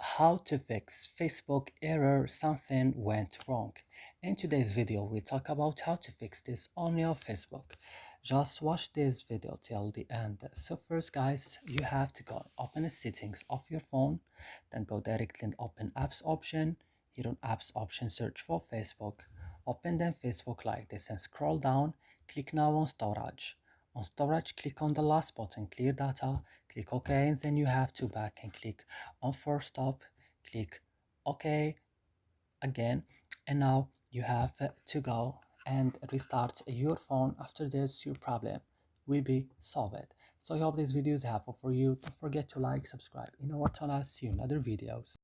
How to fix Facebook error, something went wrong. In today's video we talk about how to fix this on your Facebook. Just watch this video till the end. So first guys, you have to go open the settings of your phone, then go directly and open apps option. Here on apps option search for Facebook, open then Facebook like this and scroll down, click now on storage. On storage, click on the last button, clear data, click OK, and then you have to back and click on force stop, click OK again, and now you have to go and restart your phone. After this, your problem will be solved. So I hope this video is helpful for you. Don't forget to like, subscribe in our channel. See you in other videos.